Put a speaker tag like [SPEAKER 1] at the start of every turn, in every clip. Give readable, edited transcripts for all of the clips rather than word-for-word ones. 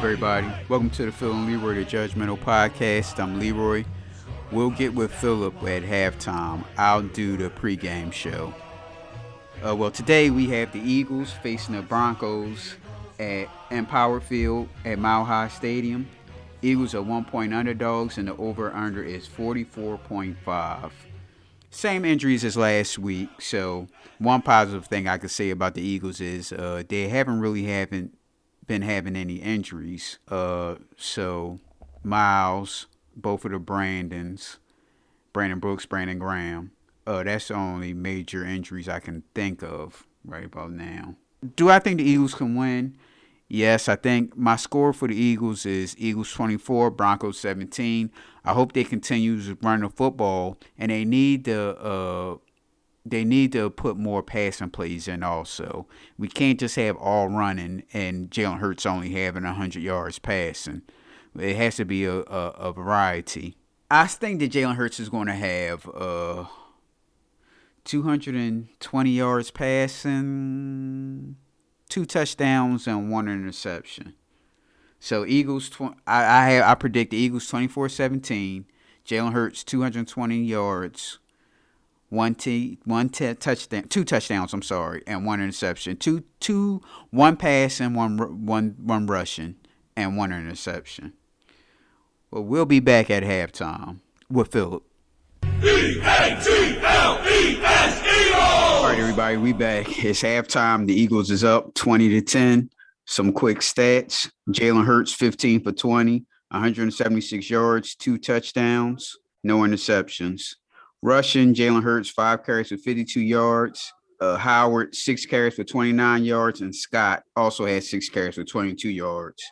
[SPEAKER 1] everybody? Welcome to the Phil and Leroy, the Judgmental Podcast. I'm Leroy. We'll get with Philip at halftime. I'll do the pregame show. Today we have the Eagles facing the Broncos at Empower Field at Mile High Stadium. Eagles are 1-point underdogs, and the over-under is 44.5. Same injuries as last week, so one positive thing I could say about the Eagles is they haven't been having any injuries. So Miles, both of the Brandon Brooks, Brandon Graham. That's the only major injuries I can think of right about now. Do I think the Eagles can win? Yes, I think my score for the Eagles is Eagles 24, Broncos 17. I hope they continue to run the football, and they need to put more passing plays in also. We can't just have all running and Jalen Hurts only having 100 yards passing. It has to be a variety. I think that Jalen Hurts is going to have 220 yards passing, 2 touchdowns, and 1 interception. So Eagles, I predict the Eagles 24-17. Jalen Hurts 220 yards. 2 touchdowns, and 1 interception. One pass and one rushing and 1 interception. Well, we'll be back at halftime with Philip. E-A-T-L-E-S, Eagles! All right, everybody, we back. It's halftime. The Eagles is up 20-10. Some quick stats. Jalen Hurts 15 for 20, 176 yards, 2 touchdowns, no interceptions. Rushing, Jalen Hurts, 5 carries for 52 yards. Howard, 6 carries for 29 yards. And Scott also had 6 carries for 22 yards.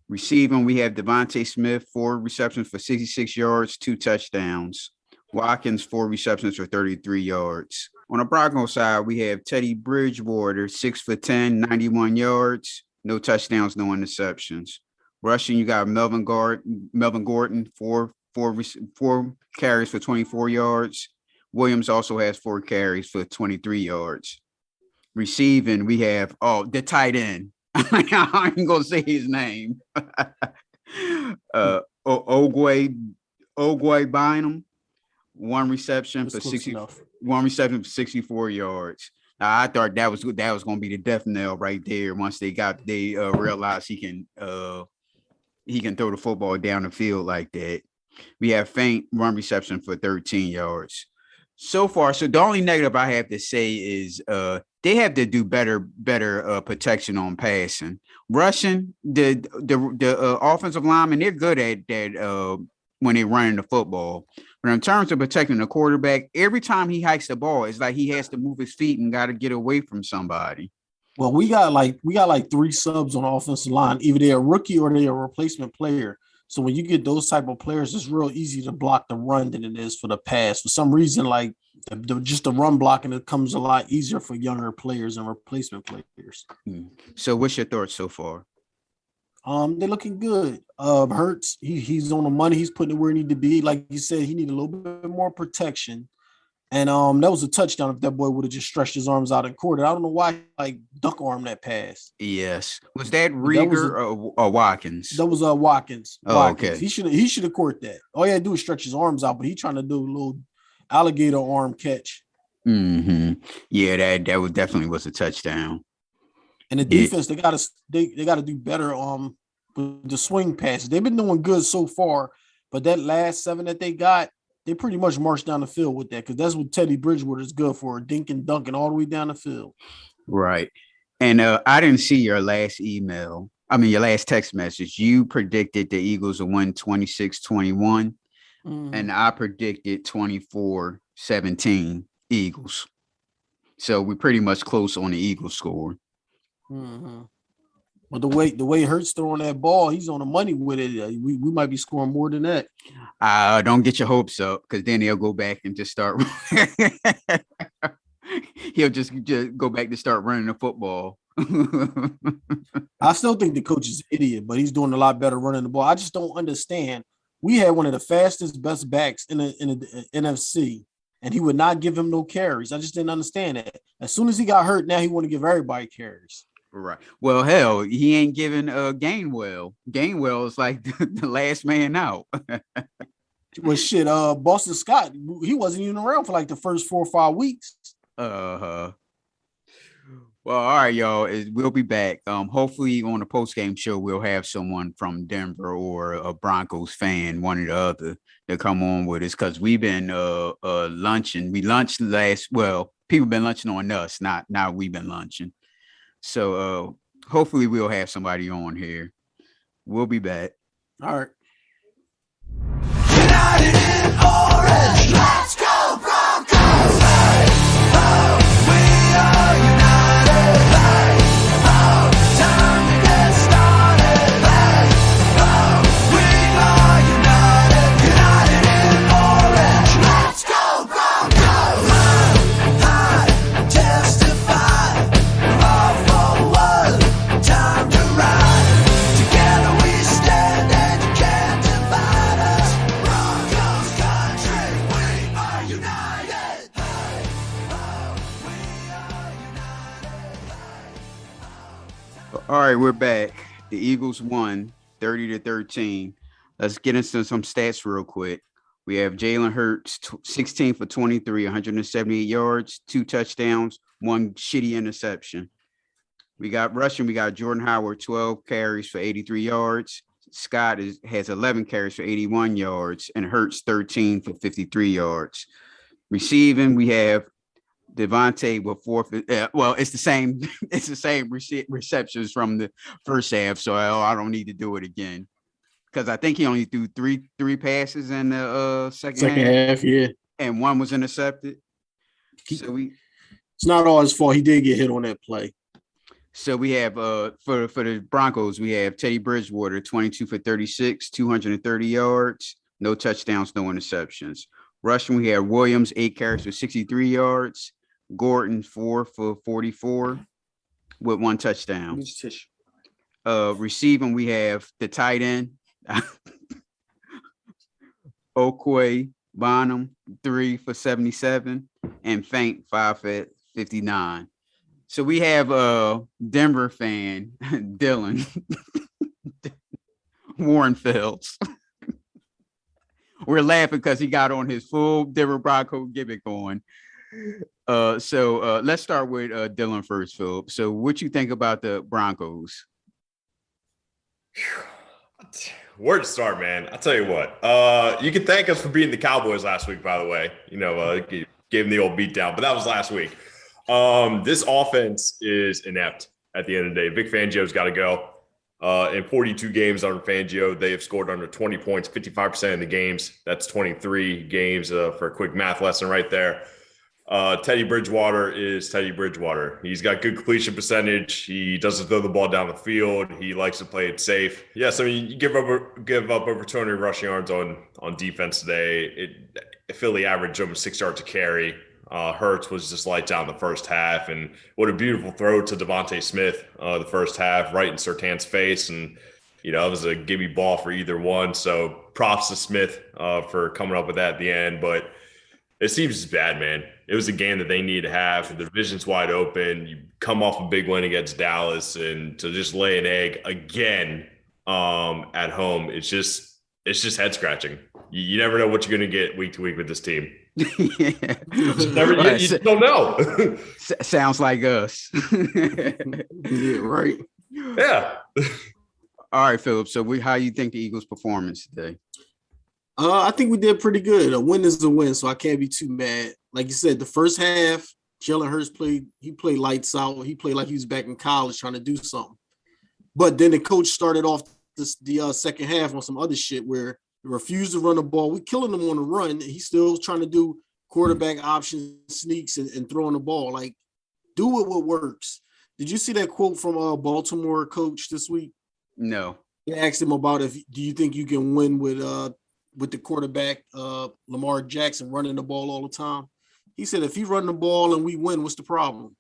[SPEAKER 1] Receiving, we have Devontae Smith, 4 receptions for 66 yards, 2 touchdowns. Watkins, 4 receptions for 33 yards. On the Broncos side, we have Teddy Bridgewater, 6 for 10, 91 yards, no touchdowns, no interceptions. Rushing, you got Melvin Gordon, 4 carries for 24 yards. Williams also has 4 carries for 23 yards. Receiving, we have the tight end. I ain't gonna say his name. Ogwe Bynum, 1 reception for 64 yards. Now, I thought that was gonna be the death knell right there. Once they realized he can throw the football down the field like that. We have Faint, 1 reception for 13 yards. So far, so the only negative I have to say is they have to do better protection on passing. Rushing, the offensive linemen, they're good at that when they're running the football. But in terms of protecting the quarterback, every time he hikes the ball, it's like he has to move his feet and got to get away from somebody.
[SPEAKER 2] Well, we got like 3 subs on the offensive line. Either they're a rookie or they're a replacement player. So when you get those type of players, it's real easy to block the run than it is for the pass. For some reason, like just the run blocking, it comes a lot easier for younger players and replacement players.
[SPEAKER 1] So what's your thoughts so far?
[SPEAKER 2] They're looking good. Hurts, he's on the money. He's putting it where he need to be. Like you said, he needed a little bit more protection. And that was a touchdown if that boy would have just stretched his arms out and caught it. I don't know why dunk arm that pass.
[SPEAKER 1] Yes. Was that Rieger or Watkins?
[SPEAKER 2] That was Watkins.
[SPEAKER 1] Oh,
[SPEAKER 2] Watkins.
[SPEAKER 1] okay.
[SPEAKER 2] He should have caught that. All he had to do was stretch his arms out, but he trying to do a little alligator arm catch.
[SPEAKER 1] Mm-hmm. Yeah, that definitely was a touchdown.
[SPEAKER 2] And the defense, they gotta do better with the swing passes. They've been doing good so far, but that last 7 that they got, they pretty much marched down the field with that because that's what Teddy Bridgewater is good for, dinking, dunking all the way down the field.
[SPEAKER 1] Right. And I didn't see your last your last text message. You predicted the Eagles will win 26-21, and I predicted 24-17 Eagles. So we're pretty much close on the Eagles score.
[SPEAKER 2] Mm-hmm. But the way Hurts throwing that ball, he's on the money with it. We might be scoring more than that.
[SPEAKER 1] Don't get your hopes up because then he'll go back and just start. He'll just go back to start running the football.
[SPEAKER 2] I still think the coach is an idiot, but he's doing a lot better running the ball. I just don't understand. We had one of the fastest, best backs in the NFC, and he would not give him no carries. I just didn't understand that. As soon as he got hurt, now he want to give everybody carries.
[SPEAKER 1] Right. Well, hell, he ain't giving Gainwell. Gainwell is like the last man out.
[SPEAKER 2] Well, shit, Boston Scott, he wasn't even around for like the first 4 or 5 weeks.
[SPEAKER 1] Uh-huh. Well, all right, y'all. We'll be back. Hopefully on the post game show, we'll have someone from Denver or a Broncos fan, one or the other, to come on with us because we've been lunching. We lunched people been lunching on us, not now we've been lunching. So hopefully we'll have somebody on here. We'll be back.
[SPEAKER 2] All right.
[SPEAKER 3] United in orange, let's go Broncos! Hey, oh, we are united. Hey, oh, time to get started. Hey, oh, we are united. United in orange, let's go Broncos! High, testify, we're all forward, time to ride. Together we stand and you can't divide us. Broncos country, we are united. Hey, oh, we are united.
[SPEAKER 1] All right, we're back. The Eagles won 30-13. Let's get into some stats real quick. We have Jalen Hurts, 16 for 23, 178 yards, 2 touchdowns, 1 shitty interception. We got rushing. We got Jordan Howard, 12 carries for 83 yards. Scott has 11 carries for 81 yards, and Hurts 13 for 53 yards. Receiving, we have Devontae with 4. It's the same. It's the same receptions from the first half, so I don't need to do it again because I think he only threw three passes in the second
[SPEAKER 2] half, yeah.
[SPEAKER 1] And 1 was intercepted.
[SPEAKER 2] It's not all his fault. He did get hit on that play.
[SPEAKER 1] So we have for the Broncos, we have Teddy Bridgewater, 22 for 36, 230 yards, no touchdowns, no interceptions. Rushing, we have Williams, 8 carries for 63 yards, Gordon, 4 for 44 with 1 touchdown. Receiving, we have the tight end, Okoye Bonham, 3 for 77, and Faint, 5 for 59. So we have a Denver fan, Dylan Warren Fields. We're laughing because he got on his full Denver Bronco gimmick on. So let's start with Dylan first, Philip. So what you think about the Broncos?
[SPEAKER 4] Where to start, man? I'll tell you what. You can thank us for beating the Cowboys last week, by the way. Gave them the old beatdown, but that was last week. This offense is inept at the end of the day. Vic Fangio's got to go. In 42 games under Fangio, they have scored under 20 points, 55% of the games. That's 23 games for a quick math lesson right there. Teddy Bridgewater is Teddy Bridgewater. He's got good completion percentage. He doesn't throw the ball down the field. He likes to play it safe. Yes, I mean, you give up over 200 rushing yards on defense today. Philly averaged almost 6 yards a carry. Hurts was just lights out in the first half, and what a beautiful throw to Devontae Smith the first half, right in Surtain's face, and it was a gimme ball for either one. So props to Smith for coming up with that at the end, but it seems bad, man. It was a game that they needed to have. The division's wide open. You come off a big win against Dallas, and to just lay an egg again at home, it's just head scratching. You never know what you're going to get week to week with this team.
[SPEAKER 1] Yeah.
[SPEAKER 4] You don't know.
[SPEAKER 1] Sounds like us.
[SPEAKER 2] Yeah, right.
[SPEAKER 4] Yeah.
[SPEAKER 1] All right, Philip. So how you think the Eagles' performance today?
[SPEAKER 2] I think we did pretty good. A win is a win, so I can't be too mad. Like you said, the first half, Jalen Hurts played lights out. He played like he was back in college trying to do something. But then the coach started off the second half on some other shit where he refused to run the ball. We killing him on the run. He's still trying to do quarterback option sneaks and throwing the ball. Like, do what works. Did you see that quote from Baltimore coach this week?
[SPEAKER 1] No.
[SPEAKER 2] They asked him about do you think you can win with the quarterback Lamar Jackson running the ball all the time? He said, if he run the ball and we win, what's the problem?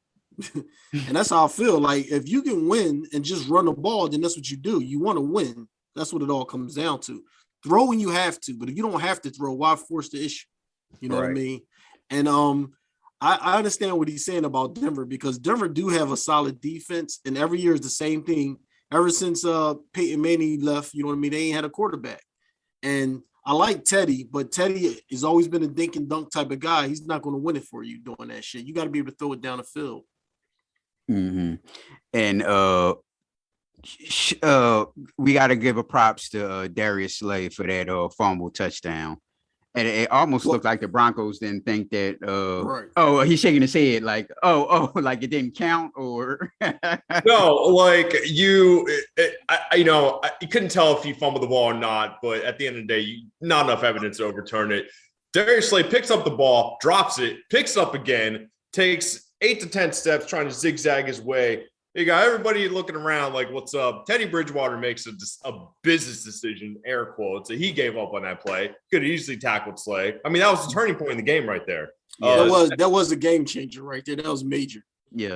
[SPEAKER 2] And that's how I feel. Like, if you can win and just run the ball, then that's what you do. You want to win. That's what it all comes down to. Throw when you have to, but if you don't have to throw, why force the issue? You know what I mean? And I understand what he's saying about Denver because Denver do have a solid defense, and every year is the same thing. Ever since Peyton Manning left, you know what I mean? They ain't had a quarterback. And I like Teddy, but Teddy has always been a dink and dunk type of guy. He's not going to win it for you doing that shit. You got to be able to throw it down the field.
[SPEAKER 1] Mm-hmm. And we got to give a props to Darius Slay for that fumble touchdown. And it almost looked like the Broncos didn't think that.
[SPEAKER 2] Right.
[SPEAKER 1] Oh, he's shaking his head like, like it didn't count, or
[SPEAKER 4] No, like you couldn't tell if he fumbled the ball or not. But at the end of the day, not enough evidence to overturn it. Darius Slay picks up the ball, drops it, picks up again, takes 8 to 10 steps, trying to zigzag his way. You got everybody looking around like, what's up? Teddy Bridgewater makes a business decision, air quotes, that he gave up on that play. Could have easily tackled Slay. I mean, that was the turning point in the game right there.
[SPEAKER 2] Yeah, that was a game changer right there. That was major.
[SPEAKER 1] Yeah.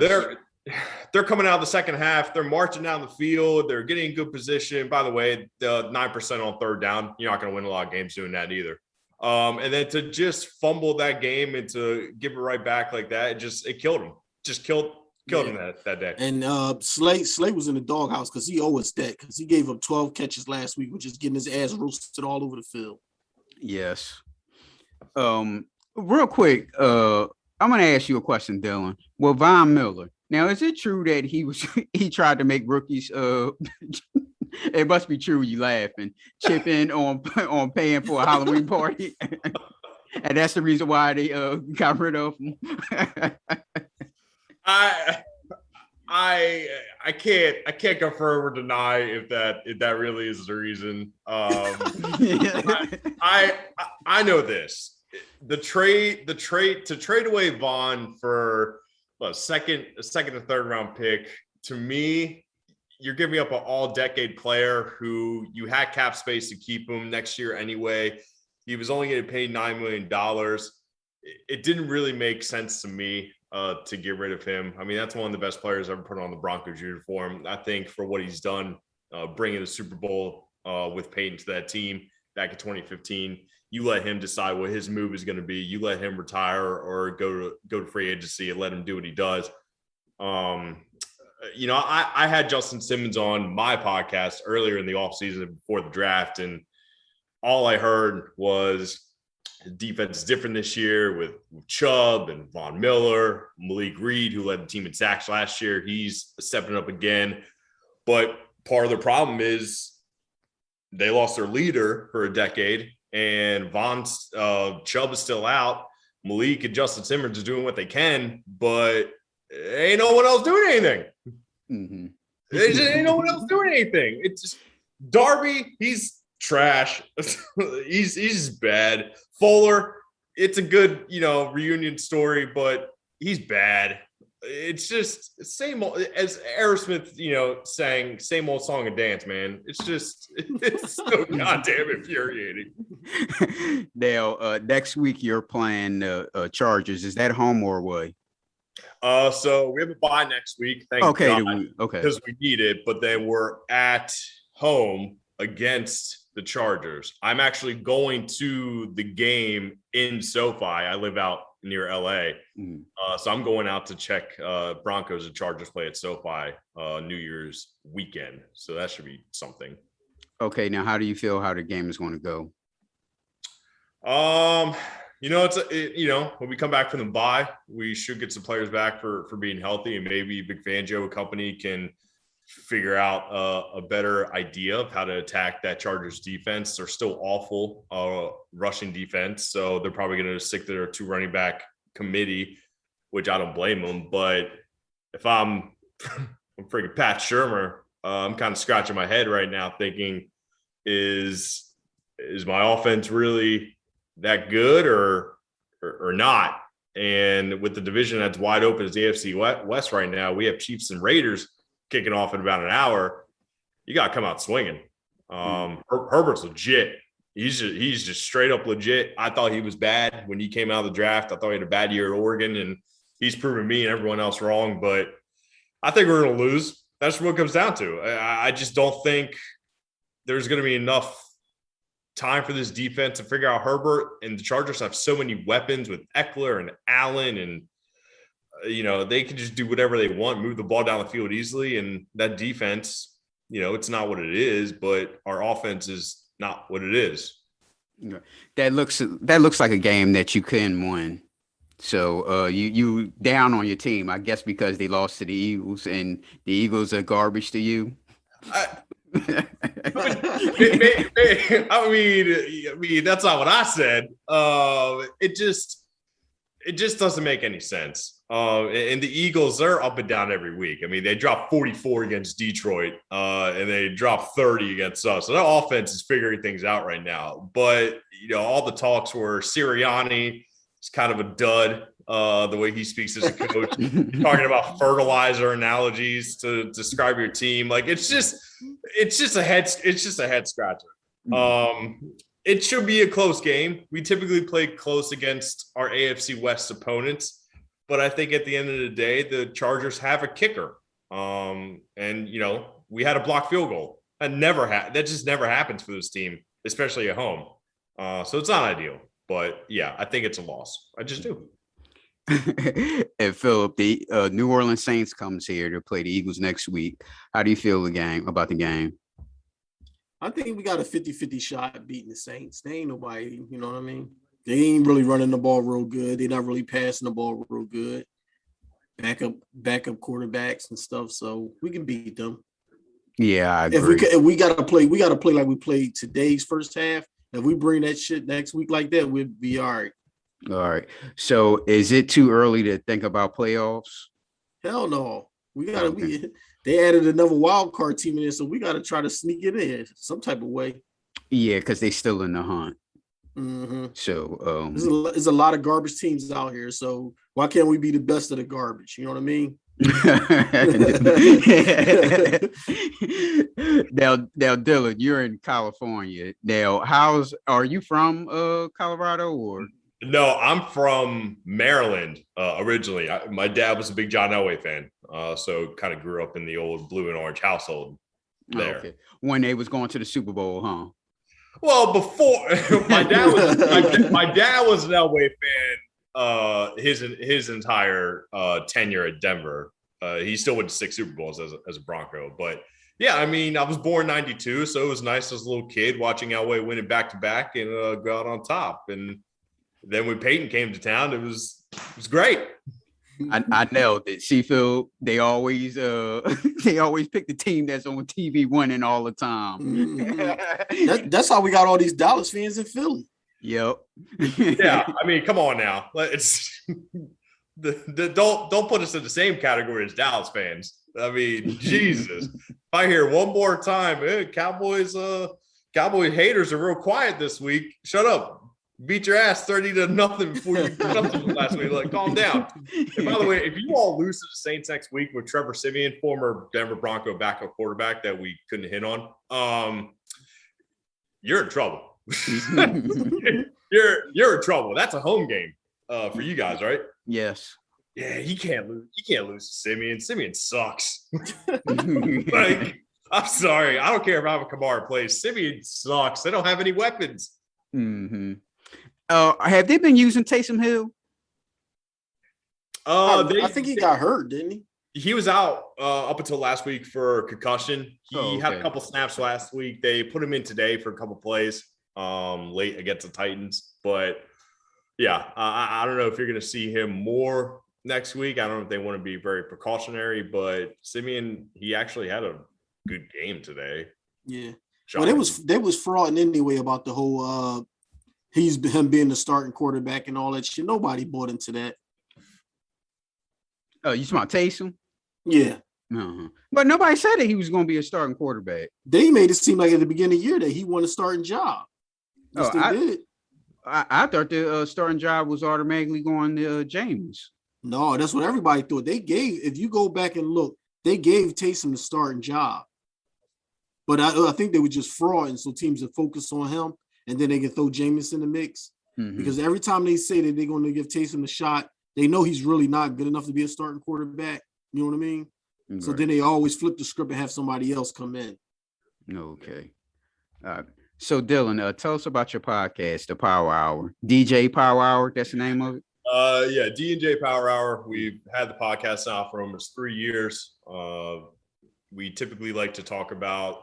[SPEAKER 4] They're coming out of the second half. They're marching down the field. They're getting in good position. By the way, the 9% on third down, you're not going to win a lot of games doing that either. And then to just fumble that game and to give it right back like that, it killed him. Just killed him that day.
[SPEAKER 2] And Slay was in the doghouse because he owes that because he gave up 12 catches last week, which is getting his ass roasted all over the field.
[SPEAKER 1] Yes. Real quick, I'm gonna ask you a question, Dylan. Well, Von Miller. Now, is it true that he tried to make rookies? It must be true. You laughing, chip in on paying for a Halloween party, and that's the reason why they got rid of him.
[SPEAKER 4] I can't confirm or deny if that really is the reason. I know this. The trade to trade away Vaughn for a second and third round pick, to me, you're giving up an all-decade player who you had cap space to keep him next year anyway. He was only going to pay $9 million. It didn't really make sense to me to get rid of him. I mean, that's one of the best players ever put on the Broncos uniform. I think for what he's done, bringing the Super Bowl with Peyton to that team back in 2015, you let him decide what his move is going to be. You let him retire or go to free agency and let him do what he does. I had Justin Simmons on my podcast earlier in the offseason before the draft, and all I heard was the defense is different this year with Chubb and Von Miller, Malik Reed, who led the team in sacks last year. He's stepping up again. But part of the problem is they lost their leader for a decade, and Chubb is still out. Malik and Justin Simmons are doing what they can, but ain't no one else doing anything.
[SPEAKER 1] Mm-hmm.
[SPEAKER 4] Ain't no one else doing anything. It's just Darby, he's trash. he's just bad. Fuller, it's a good, reunion story, but he's bad. It's just same old, as Aerosmith, sang same old song and dance, man. It's so goddamn infuriating.
[SPEAKER 1] Now, next week you're playing Chargers. Is that home or away?
[SPEAKER 4] So we have a bye next week. Thank God, because we need it. But then we're at home against the Chargers. I'm actually going to the game in SoFi. I live out near LA.
[SPEAKER 1] Mm.
[SPEAKER 4] So I'm going out to check Broncos and Chargers play at SoFi New Year's weekend. So that should be something.
[SPEAKER 1] Okay. Now, how do you feel how the game is going to go?
[SPEAKER 4] When we come back from the bye, we should get some players back for being healthy, and maybe Big Fangio company can figure out a better idea of how to attack that Chargers defense. They're still awful rushing defense, so they're probably going to stick to their 2 running back committee, which I don't blame them. But if I'm freaking Pat Shurmur, I'm kind of scratching my head right now thinking, is my offense really that good or not? And with the division that's wide open as the AFC West right now, we have Chiefs and Raiders kicking off in about an hour. You got to come out swinging. Herbert's legit. He's just straight up legit. I thought he was bad when he came out of the draft. I thought he had a bad year at Oregon, and he's proven me and everyone else wrong. But I think we're going to lose. That's what it comes down to. I just don't think there's going to be enough time for this defense to figure out Herbert, and the Chargers have so many weapons with Eckler and Allen and they can just do whatever they want, move the ball down the field easily. And that defense, it's not what it is, but our offense is not what it is.
[SPEAKER 1] That looks like a game that you couldn't win. So you down on your team, I guess, because they lost to the Eagles, and the Eagles are garbage to you.
[SPEAKER 4] I mean, that's not what I said. It just doesn't make any sense. And the Eagles, they're up and down every week. I mean, they dropped 44 against Detroit, and they dropped 30 against us. So their offense is figuring things out right now. But, all the talks were Sirianni is kind of a dud, the way he speaks as a coach. Talking about fertilizer analogies to describe your team. Like, it's just a head scratcher. It should be a close game. We typically play close against our AFC West opponents, but I think at the end of the day, the Chargers have a kicker. And we had a blocked field goal. That just never happens for this team, especially at home. So it's not ideal, but yeah, I think it's a loss. I just do.
[SPEAKER 1] And Philip, the New Orleans Saints comes here to play the Eagles next week. How do you feel about the game?
[SPEAKER 2] I think we got a 50-50 shot at beating the Saints. They ain't nobody, you know what I mean? They ain't really running the ball real good. They're not really passing the ball real good. Backup quarterbacks and stuff. So we can beat them.
[SPEAKER 1] Yeah, I agree.
[SPEAKER 2] If we gotta play like we played today's first half. If we bring that shit next week like that, we'll be all right.
[SPEAKER 1] All right. So is it too early to think about playoffs?
[SPEAKER 2] Hell no. We gotta they added another wild card team in there, so we got to try to sneak it in some type of way.
[SPEAKER 1] Yeah, because they still in the hunt.
[SPEAKER 2] Mm-hmm.
[SPEAKER 1] So
[SPEAKER 2] there's a lot of garbage teams out here. So why can't we be the best of the garbage? You know what I mean?
[SPEAKER 1] Now, Dylan, you're in California. Now, are you from Colorado or?
[SPEAKER 4] No, I'm from Maryland originally. My dad was a big John Elway fan, so kind of grew up in the old blue and orange household there.
[SPEAKER 1] Oh, okay. When they was going to the Super Bowl, huh?
[SPEAKER 4] Well, before my dad was an Elway fan. His entire tenure at Denver. He still went to 6 Super Bowls as a Bronco, but yeah, I mean, I was born '92, so it was nice as a little kid watching Elway win it back to back and go out on top. And then when Peyton came to town, it was great.
[SPEAKER 1] I know that Sheffield, they always pick the team that's on TV winning all the time.
[SPEAKER 2] Mm-hmm. That's how we got all these Dallas fans in Philly.
[SPEAKER 1] Yep.
[SPEAKER 4] Yeah, I mean, come on now. Don't put us in the same category as Dallas fans. I mean, Jesus. If I hear one more time, Cowboys haters are real quiet this week. Shut up. Beat your ass 30-0 before you something last week. Like, calm down. And by the way, if you all lose to the Saints next week with Trevor Siemian, former Denver Bronco backup quarterback that we couldn't hit on, you're in trouble. you're in trouble. That's a home game for you guys, right?
[SPEAKER 1] Yes.
[SPEAKER 4] Yeah, he can't lose. You can't lose to Siemian. Siemian sucks. Like, I'm sorry. I don't care if Alvin Kamara plays. Siemian sucks. They don't have any weapons.
[SPEAKER 1] Mm-hmm. Have they been using Taysom Hill?
[SPEAKER 2] I think he got hurt, didn't he?
[SPEAKER 4] He was out up until last week for concussion. He had a couple snaps last week. They put him in today for a couple plays late against the Titans. But yeah, I don't know if you're going to see him more next week. I don't know if they want to be very precautionary, but Siemian, he actually had a good game today.
[SPEAKER 2] Yeah. Well, they was frauding anyway about the whole him being the starting quarterback and all that shit. Nobody bought into that.
[SPEAKER 1] Oh, you talking about Taysom?
[SPEAKER 2] Yeah.
[SPEAKER 1] Uh-huh. But nobody said that he was going to be a starting quarterback.
[SPEAKER 2] They made it seem like at the beginning of the year that he won a starting job.
[SPEAKER 1] Yes, they did. I thought the starting job was automatically going to James.
[SPEAKER 2] No, that's what everybody thought. If you go back and look, they gave Taysom the starting job. But I think they were just frauding, so teams would focus on him, and then they can throw Jameis in the mix. Mm-hmm. Because every time they say that they're going to give Taysom a shot, they know he's really not good enough to be a starting quarterback. You know what I mean? Right. So then they always flip the script and have somebody else come in.
[SPEAKER 1] Okay. So Dylan, tell us about your podcast, The Power Hour. DJ Power Hour, that's the name of it?
[SPEAKER 4] Yeah, D&J Power Hour. We've had the podcast now for almost 3 years. We typically like to talk about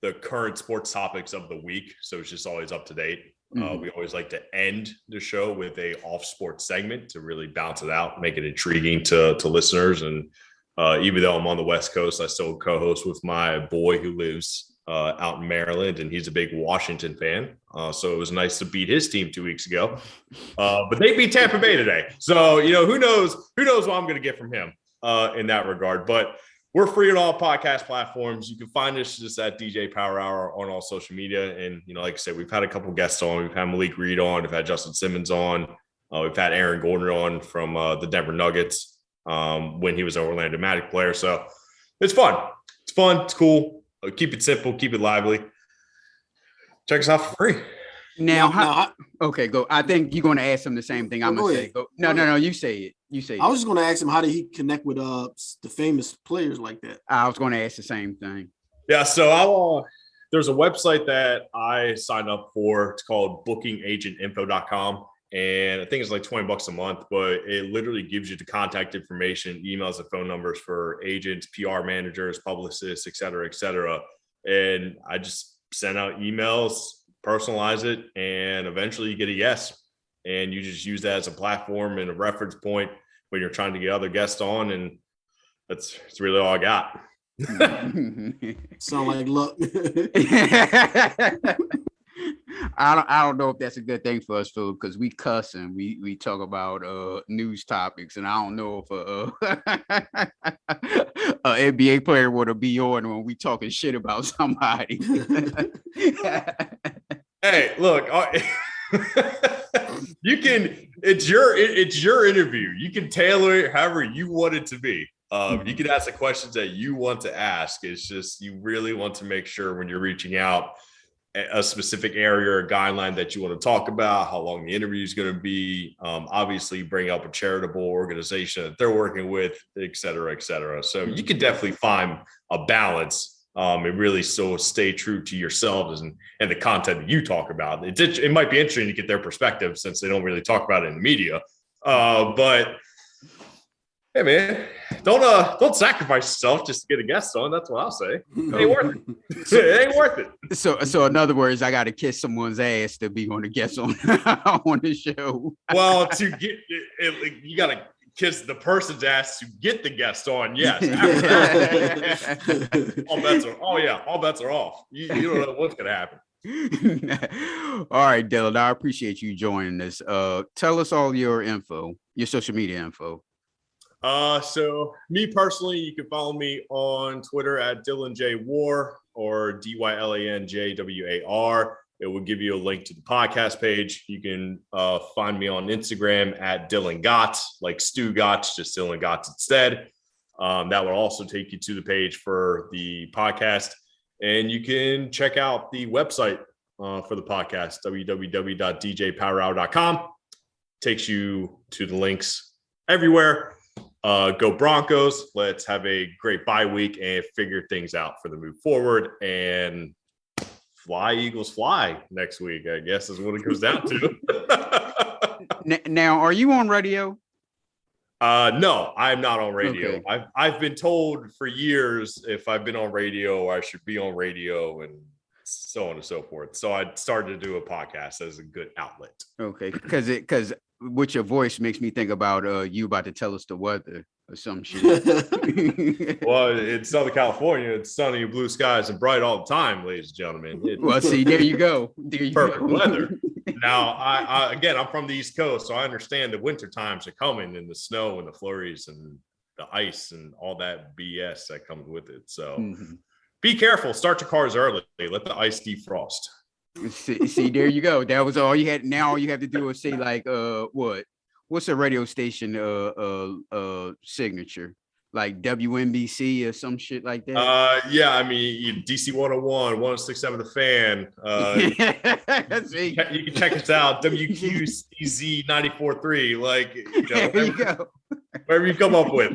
[SPEAKER 4] the current sports topics of the week, so it's just always up to date. We always like to end the show with a off-sports segment to really bounce it out, make it intriguing to listeners. And even though I'm on the West Coast, I still co-host with my boy who lives out in Maryland, and he's a big Washington fan. So it was nice to beat his team 2 weeks ago. But they beat Tampa Bay today. So, who knows what I'm going to get from him in that regard. But we're free on all podcast platforms. You can find us just at DJ Power Hour on all social media. And, like I said, we've had a couple guests on. We've had Malik Reed on. We've had Justin Simmons on. We've had Aaron Gordon on from the Denver Nuggets when he was an Orlando Magic player. So it's fun. It's fun. It's cool. Keep it simple. Keep it lively. Check us out for free.
[SPEAKER 1] Okay, go. I think you're going to ask him the same thing I'm going to say. Go. No, you say it.
[SPEAKER 2] I was just going to ask him, how did he connect with the famous players like that?
[SPEAKER 1] I was going to ask the same thing.
[SPEAKER 4] Yeah, so there's a website that I signed up for. It's called bookingagentinfo.com. And I think it's like $20 a month, but it literally gives you the contact information, emails and phone numbers for agents, PR managers, publicists, et cetera, et cetera. And I just send out emails, personalize it, and eventually you get a yes. And you just use that as a platform and a reference point when you're trying to get other guests on. And that's really all I got.
[SPEAKER 2] Sound like luck.
[SPEAKER 1] I don't know if that's a good thing for us, Phil, because we cuss and we talk about news topics, and I don't know if a NBA player would to be on when we talking shit about somebody.
[SPEAKER 4] Hey, look, you can. It's your interview. You can tailor it however you want it to be. You can ask the questions that you want to ask. It's just you really want to make sure when you're reaching out a specific area or guideline that you want to talk about, how long the interview is going to be. Obviously, bring up a charitable organization that they're working with, et cetera, et cetera. So you can definitely find a balance and really so stay true to yourselves and the content that you talk about. It might be interesting to get their perspective since they don't really talk about it in the media. But hey, man, don't sacrifice yourself just to get a guest on. That's what I'll say. It ain't worth it. It ain't worth it.
[SPEAKER 1] So in other words, I got to kiss someone's ass to be on the guest on the show.
[SPEAKER 4] Well, to get it, you got to kiss the person's ass to get the guest on. Yes. All bets are off. You don't know what's going to happen.
[SPEAKER 1] All right, Dylan, I appreciate you joining us. Tell us all your info, your social media info.
[SPEAKER 4] So me personally, you can follow me on Twitter at Dylan J War or DYLANJWAR. It will give you a link to the podcast page. You can find me on Instagram at Dylan Gotts, like Stu Gotts, just Dylan Gotts instead. That will also take you to the page for the podcast. And you can check out the website for the podcast, www.djpowerhour.com. Takes you to the links everywhere. Go Broncos. Let's have a great bye week and figure things out for the move forward. And fly, Eagles, fly next week, I guess is what it comes down to.
[SPEAKER 1] Now, are you on radio?
[SPEAKER 4] No, I'm not on radio.
[SPEAKER 1] Okay.
[SPEAKER 4] I've been told for years if I've been on radio, I should be on radio and so on and so forth. So I started to do a podcast as a good outlet.
[SPEAKER 1] Okay, because with your voice makes me think about you about to tell us the weather or some shit.
[SPEAKER 4] Well, in Southern California, it's sunny, blue skies, and bright all the time, ladies and gentlemen.
[SPEAKER 1] Well, see, there you go.
[SPEAKER 4] Perfect weather. Now, I'm from the East Coast, so I understand the winter times are coming and the snow and the flurries and the ice and all that BS that comes with it. So be careful. Start your cars early. Let the ice defrost.
[SPEAKER 1] See, there you go. That was all you had. Now all you have to do is say like, what's a radio station signature? Like WNBC or some shit like that?
[SPEAKER 4] Yeah, I mean, DC 101, 106.7 The Fan. You can check us out, WQCZ 94.3. Like,
[SPEAKER 1] there you go.
[SPEAKER 4] Whatever you come up with.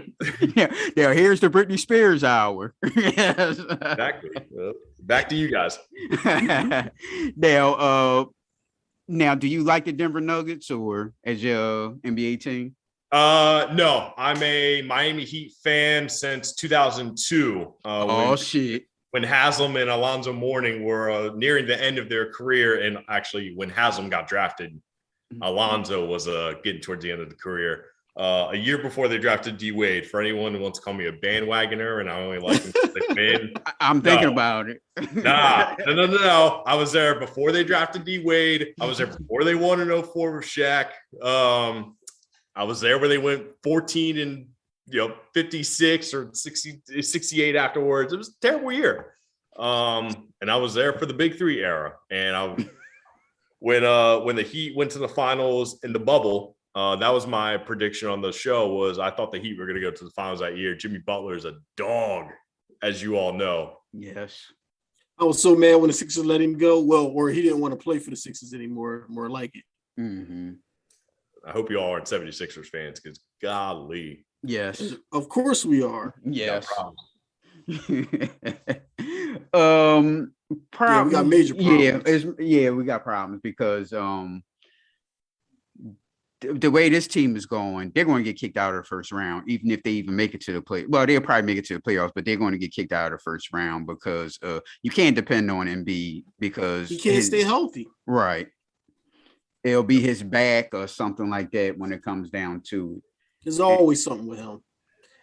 [SPEAKER 1] Yeah, here's the Britney Spears hour. Yes.
[SPEAKER 4] Exactly. Back to you guys.
[SPEAKER 1] Now, Now, do you like the Denver Nuggets or as your NBA team?
[SPEAKER 4] No, I'm a Miami Heat fan since 2002.
[SPEAKER 1] Oh shit!
[SPEAKER 4] When Haslam and Alonzo Mourning were nearing the end of their career, and actually when Haslam got drafted, Alonzo was getting towards the end of the career. A year before they drafted D Wade. For anyone who wants to call me a bandwagoner, and I only like him because they win.
[SPEAKER 1] I'm thinking about it.
[SPEAKER 4] No. I was there before they drafted D Wade. I was there before they won in 04 with Shaq. I was there when they went 14 and 56 or 60, 68 afterwards. It was a terrible year. And I was there for the Big Three era. And when the Heat went to the finals in the bubble, that was my prediction on the show. Was I thought the Heat were going to go to the finals that year. Jimmy Butler is a dog, as you all know.
[SPEAKER 1] Yes.
[SPEAKER 2] I was so mad when the Sixers let him go. Well, or he didn't want to play for the Sixers anymore. More like it.
[SPEAKER 1] Mm-hmm.
[SPEAKER 4] I hope you all aren't 76ers fans because golly.
[SPEAKER 1] Yes.
[SPEAKER 2] Of course we are.
[SPEAKER 1] Yes.
[SPEAKER 2] Yeah, we got major problems.
[SPEAKER 1] We got problems because the way this team is going, they're going to get kicked out of the first round, even if they even make it to the play. Well, they'll probably make it to the playoffs, but they're going to get kicked out of the first round because you can't depend on Embiid because
[SPEAKER 2] he can't stay healthy.
[SPEAKER 1] Right. It'll be his back or something like that when it comes down to it.
[SPEAKER 2] There's always something with him.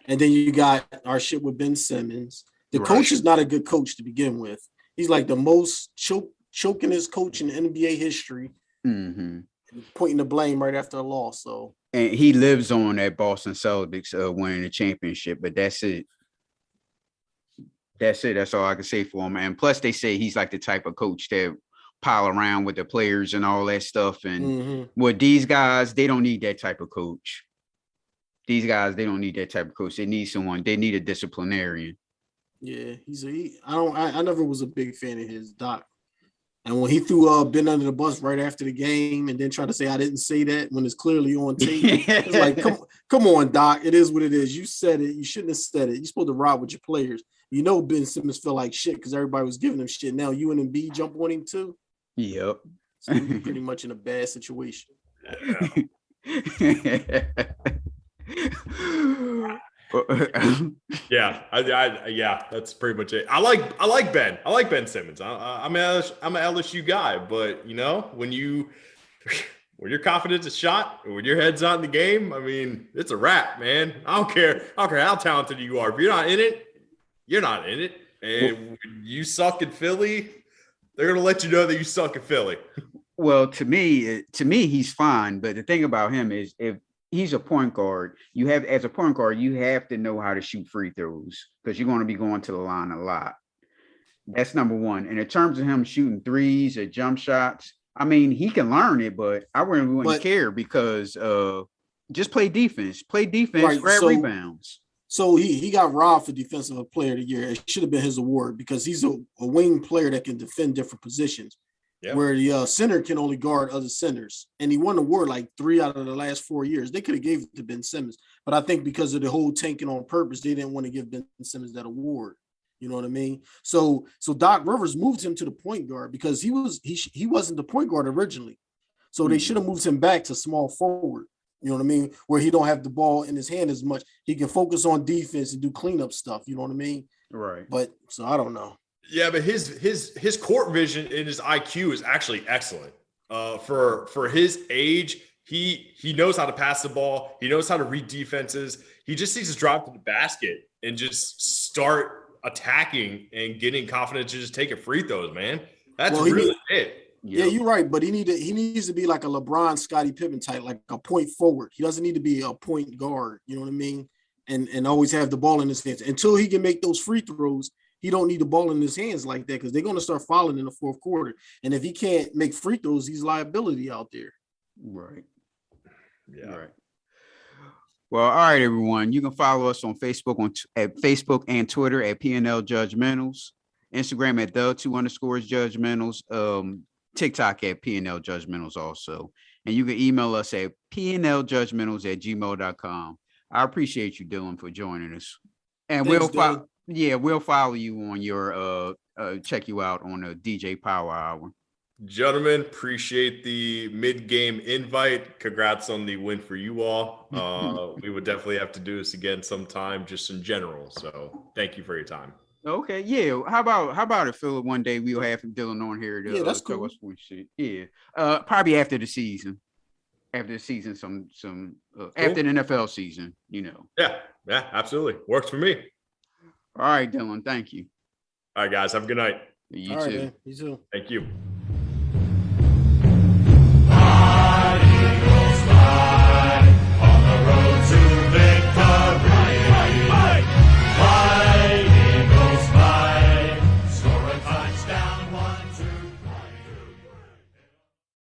[SPEAKER 2] And then you got our shit with Ben Simmons. The coach is not a good coach to begin with. He's like the most chokingest coach in NBA history.
[SPEAKER 1] Mm-hmm.
[SPEAKER 2] Pointing the blame right after a loss. So,
[SPEAKER 1] and he lives on that Boston Celtics winning the championship, but that's it. That's all I can say for him. And plus, they say he's like the type of coach that pile around with the players and all that stuff. And with these guys, they don't need that type of coach. These guys, they don't need that type of coach. They need someone. They need a disciplinarian.
[SPEAKER 2] Yeah, I never was a big fan of his, Doc. And when he threw Ben under the bus right after the game and then tried to say I didn't say that when it's clearly on tape, it's like, come on, Doc. It is what it is. You said it. You shouldn't have said it. You're supposed to ride with your players. You know Ben Simmons felt like shit because everybody was giving him shit. Now you and Embiid jump on him too.
[SPEAKER 1] Yep.
[SPEAKER 2] So he's pretty much in a bad situation.
[SPEAKER 4] Yeah, that's pretty much it. I like Ben. I like Ben Simmons. I'm an LSU guy, but when your confidence is shot, or when your head's not in the game, I mean, it's a wrap, man. I don't care how talented you are. If you're not in it, you're not in it. And when you suck in Philly, they're gonna let you know that you suck in Philly.
[SPEAKER 1] Well, to me, he's fine. But the thing about him is, if he's a point guard, you have to know how to shoot free throws because you're going to be going to the line a lot. That's number one. And in terms of him shooting threes or jump shots, I mean, he can learn it, but I wouldn't care because just play defense, right, grab rebounds.
[SPEAKER 2] So he got robbed for Defensive Player of the Year. It should have been his award because he's a wing player that can defend different positions. Yep. Where the center can only guard other centers. And he won the award like 3 out of the last 4 years. They could have gave it to Ben Simmons. But I think because of the whole tanking on purpose, they didn't want to give Ben Simmons that award. You know what I mean? So Doc Rivers moved him to the point guard because he wasn't the point guard originally. So they should have moved him back to small forward. You know what I mean? Where he don't have the ball in his hand as much. He can focus on defense and do cleanup stuff. You know what I mean?
[SPEAKER 1] Right.
[SPEAKER 2] But so I don't know.
[SPEAKER 4] Yeah, but his court vision and his IQ is actually excellent. For his age, he knows how to pass the ball. He knows how to read defenses. He just needs to drive to the basket and just start attacking and getting confidence to just take a free throws, man. That's really it.
[SPEAKER 2] Yeah, you're right. But he needs to be like a LeBron, Scottie Pippen type, like a point forward. He doesn't need to be a point guard. You know what I mean? And always have the ball in his hands until he can make those free throws. He don't need the ball in his hands like that because they're going to start fouling in the fourth quarter. And if he can't make free throws, he's liability out there.
[SPEAKER 1] Right.
[SPEAKER 4] Yeah.
[SPEAKER 1] Right. Well, all right, everyone. You can follow us on Facebook at Facebook and Twitter at PNL Judgmentals, Instagram at _Judgmentals, TikTok at PNL Judgmentals also. And you can email us at pnljudgmentals@gmail.com. I appreciate you, Dylan, for joining us. And we'll follow you on your check you out on the DJ Power Hour.
[SPEAKER 4] Gentlemen, appreciate the mid-game invite. Congrats on the win for you all. We would definitely have to do this again sometime, just in general. So, thank you for your time.
[SPEAKER 1] Okay, yeah. How about if Philip one day we'll have Dylan on here to
[SPEAKER 2] Yeah, that's
[SPEAKER 1] tell
[SPEAKER 2] cool.
[SPEAKER 1] us what shit. Yeah. Probably after the season. After the season, after the NFL season,
[SPEAKER 4] Yeah, absolutely. Works for me.
[SPEAKER 1] All right, Dylan. Thank you.
[SPEAKER 4] All right, guys. Have a good night.
[SPEAKER 1] You
[SPEAKER 2] All right,
[SPEAKER 1] too.
[SPEAKER 2] man. You too.
[SPEAKER 4] Thank you.